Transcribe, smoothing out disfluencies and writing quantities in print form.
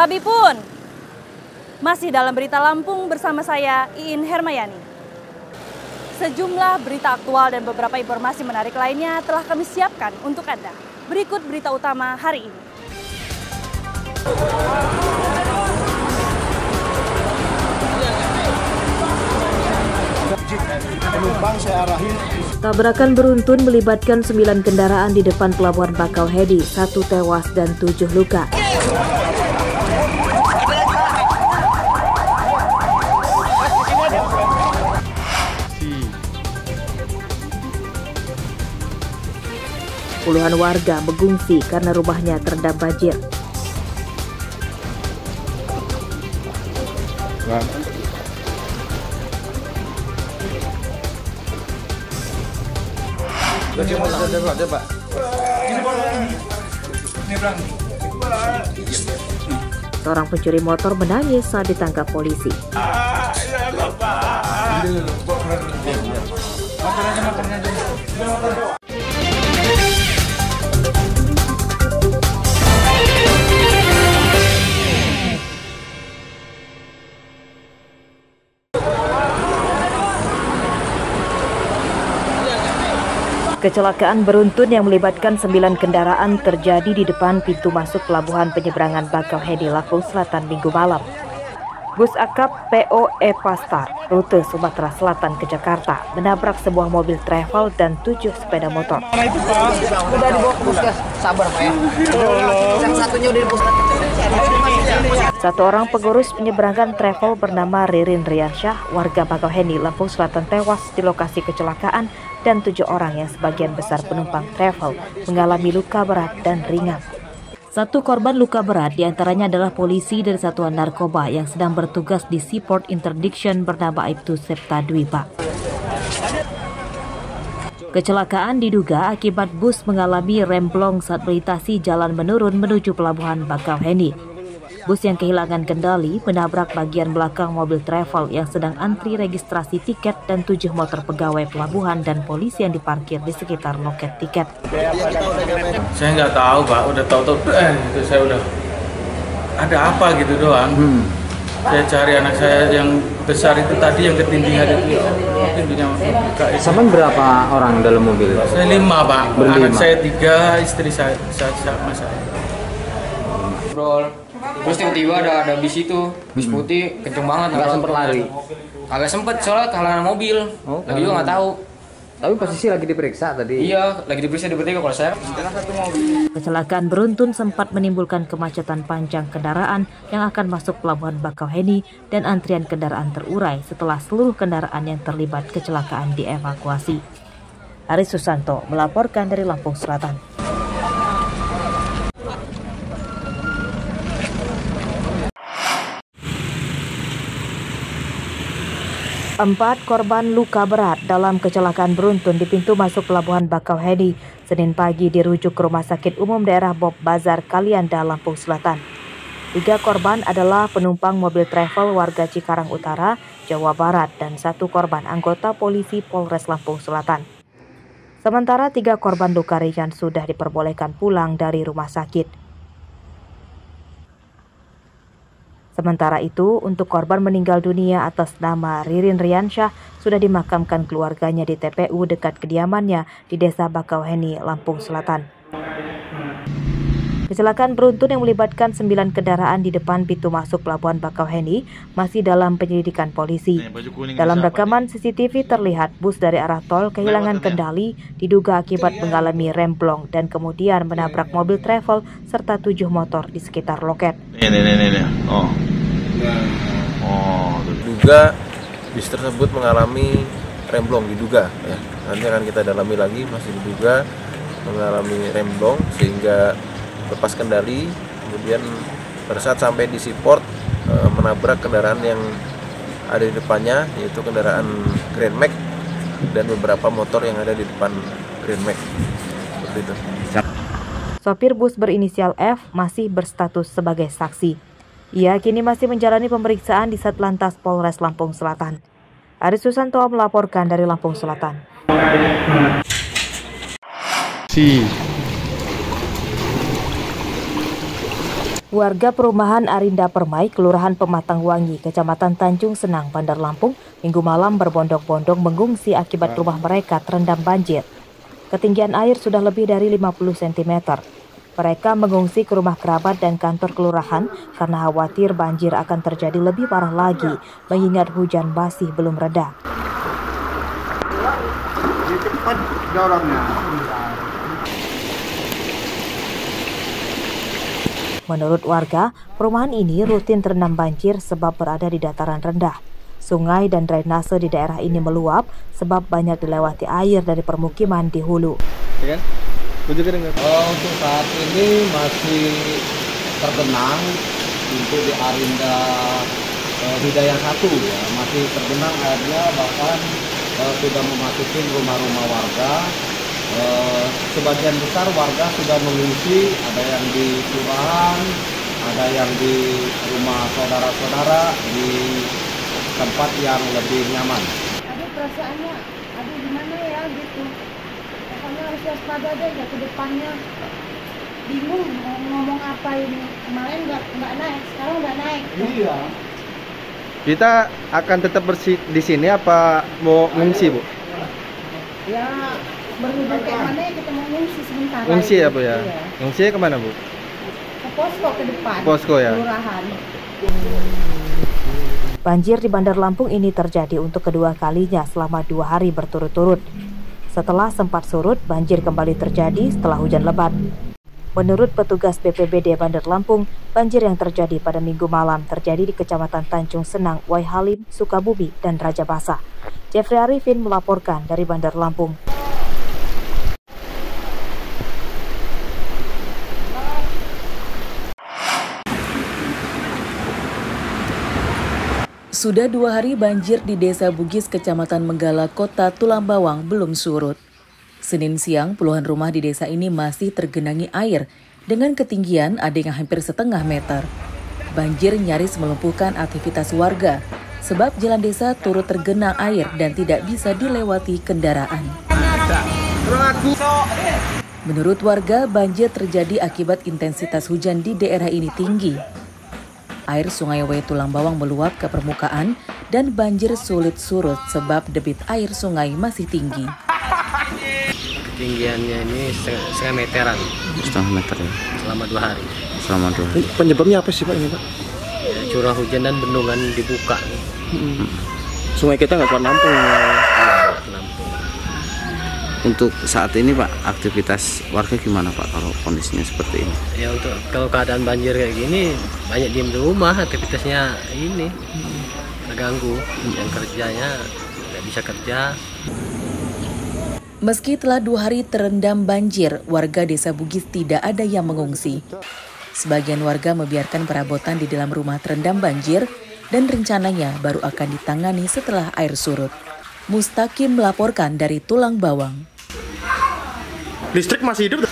Sabi pun, masih dalam berita Lampung bersama saya Iin Hermayani. Sejumlah berita aktual dan beberapa informasi menarik lainnya telah kami siapkan untuk Anda. Berikut berita utama hari ini. Tabrakan beruntun melibatkan 9 kendaraan di depan Pelabuhan Bakauheni, 1 tewas dan 7 luka. Puluhan warga mengungsi karena rumahnya terendam banjir. Seorang pencuri motor menangis saat ditangkap polisi. Kecelakaan beruntun yang melibatkan 9 kendaraan terjadi di depan pintu masuk Pelabuhan Penyeberangan Bakauheni, Lampung Selatan Minggu malam. Bus akap PO Epastar, rute Sumatera Selatan ke Jakarta, menabrak sebuah mobil travel dan 7 sepeda motor. Udah dibawa ke puskes, sabar Pak ya. Yang satunya udah di puskes. Satu orang pengurus penyeberangan travel bernama Ririn Riansyah, warga Bakauheni, Lampung Selatan tewas di lokasi kecelakaan dan 7 orang yang sebagian besar penumpang travel mengalami luka berat dan ringan. 1 korban luka berat diantaranya adalah polisi dari Satuan Narkoba yang sedang bertugas di Seaport Interdiction bernama Aibtu Septa Dwipa. Kecelakaan diduga akibat bus mengalami remblong saat melintasi jalan menurun menuju Pelabuhan Bakauheni. Bus yang kehilangan kendali menabrak bagian belakang mobil travel yang sedang antri registrasi tiket dan 7 motor pegawai pelabuhan dan polisi yang diparkir di sekitar loket tiket. Saya nggak tahu Pak, udah tahu-tahu itu saya udah ada apa gitu doang. Saya cari anak saya yang besar itu tadi yang ketindihan itu pintunya buka. Sama berapa orang dalam mobil? Saya 5 Pak, anak saya 3, istri saya sama saya. Terus tiba-tiba ada bis itu, bis putih kenceng banget. Nggak sempet lari? Agak sempet soalnya kehalangan mobil. Lagi juga nggak tahu. Tapi posisi lagi diperiksa tadi? Iya, lagi diperiksa di bertiga kalau saya. Kecelakaan beruntun sempat menimbulkan kemacetan panjang kendaraan yang akan masuk Pelabuhan Bakauheni dan antrian kendaraan terurai setelah seluruh kendaraan yang terlibat kecelakaan dievakuasi. Aris Susanto melaporkan dari Lampung Selatan. 4 korban luka berat dalam kecelakaan beruntun di pintu masuk Pelabuhan Bakauheni Senin pagi dirujuk ke Rumah Sakit Umum Daerah Bob Bazar, Kalianda, Lampung Selatan. 3 korban adalah penumpang mobil travel warga Cikarang Utara, Jawa Barat, dan 1 korban anggota polisi Polres Lampung Selatan. Sementara 3 korban luka ringan sudah diperbolehkan pulang dari rumah sakit. Sementara itu, untuk korban meninggal dunia atas nama Ririn Riansyah sudah dimakamkan keluarganya di TPU dekat kediamannya di Desa Bakauheni, Lampung Selatan. Kecelakaan beruntun yang melibatkan 9 kendaraan di depan pintu masuk Pelabuhan Bakauheni masih dalam penyelidikan polisi. Dalam rekaman CCTV terlihat bus dari arah tol kehilangan kendali diduga akibat mengalami remblong dan kemudian menabrak mobil travel serta 7 motor di sekitar loket. Diduga bis tersebut mengalami remblong, diduga ya. Nanti akan kita dalami lagi, masih diduga mengalami remblong sehingga lepas kendali, kemudian pada saat sampai di Seaport menabrak kendaraan yang ada di depannya, yaitu kendaraan Grand Max dan beberapa motor yang ada di depan Grand Max. Seperti itu. Sopir bus berinisial F masih berstatus sebagai saksi. Ia kini masih menjalani pemeriksaan di Satlantas Polres Lampung Selatan. Aris Susanto melaporkan dari Lampung Selatan. Warga perumahan Arinda Permai, Kelurahan Pematang Wangi, Kecamatan Tanjung Senang, Bandar Lampung, Minggu malam berbondong-bondong mengungsi akibat rumah mereka terendam banjir. Ketinggian air sudah lebih dari 50 cm. Mereka mengungsi ke rumah kerabat dan kantor kelurahan karena khawatir banjir akan terjadi lebih parah lagi, mengingat hujan masih belum reda. Menurut warga, perumahan ini rutin terendam banjir sebab berada di dataran rendah. Sungai dan drainase di daerah ini meluap sebab banyak dilewati air dari permukiman di hulu. Untuk saat ini masih tergenang untuk di Arinda Hidayah 1 ya, masih tergenang airnya, bahkan sudah memasuki rumah-rumah warga. Sebagian besar warga sudah mengungsi, ada yang di kelurahan, ada yang di rumah saudara-saudara di tempat yang lebih nyaman. Aduh, perasaannya, aduh gimana ya gitu. Pokoknya harus waspada aja ya ke depannya. Bingung mau ngomong apa ini. Kemarin nggak naik, sekarang udah naik. Iya. Kita akan tetap bersih di sini apa mau ngungsi, Bu? Ya berhubung kayak mana ya kita mau ngungsi sementara. Ngungsi ya, Bu ya? Iya. Ngungsi kemana, Bu? Ke posko ke depan. Posko ya? Kelurahan. Banjir di Bandar Lampung ini terjadi untuk kedua kalinya selama 2 hari berturut-turut. Setelah sempat surut, banjir kembali terjadi setelah hujan lebat. Menurut petugas BPBD Bandar Lampung, banjir yang terjadi pada Minggu malam terjadi di Kecamatan Tanjung Senang, Waihalim, Sukabumi, dan Raja Basah. Jeffrey Arifin melaporkan dari Bandar Lampung. Sudah 2 hari banjir di Desa Bugis, Kecamatan Menggala, Kota Tulang Bawang belum surut. Senin siang, puluhan rumah di desa ini masih tergenangi air dengan ketinggian ada yang hampir setengah meter. Banjir nyaris melumpuhkan aktivitas warga sebab jalan desa turut tergenang air dan tidak bisa dilewati kendaraan. Menurut warga, banjir terjadi akibat intensitas hujan di daerah ini tinggi. Air Sungai Wae Tulang Bawang meluap ke permukaan dan banjir sulit surut sebab debit air sungai masih tinggi. Ketinggiannya ini setengah meteran. Setengah meter ya? Selama 2 hari. Selama 2 hari. Penyebabnya apa sih, Pak, ini, Pak? Ya, curah hujan dan bendungan dibuka. Sungai kita nggak keluar Lampung. Untuk saat ini, Pak, aktivitas warga gimana, Pak, kalau kondisinya seperti ini? Ya, untuk kalau keadaan banjir kayak gini, banyak diem di rumah, aktivitasnya ini terganggu. Yang kerjanya nggak bisa kerja. Meski telah 2 hari terendam banjir, warga Desa Bugis tidak ada yang mengungsi. Sebagian warga membiarkan perabotan di dalam rumah terendam banjir dan rencananya baru akan ditangani setelah air surut. Mustaqim melaporkan dari Tulang Bawang. Listrik masih hidup?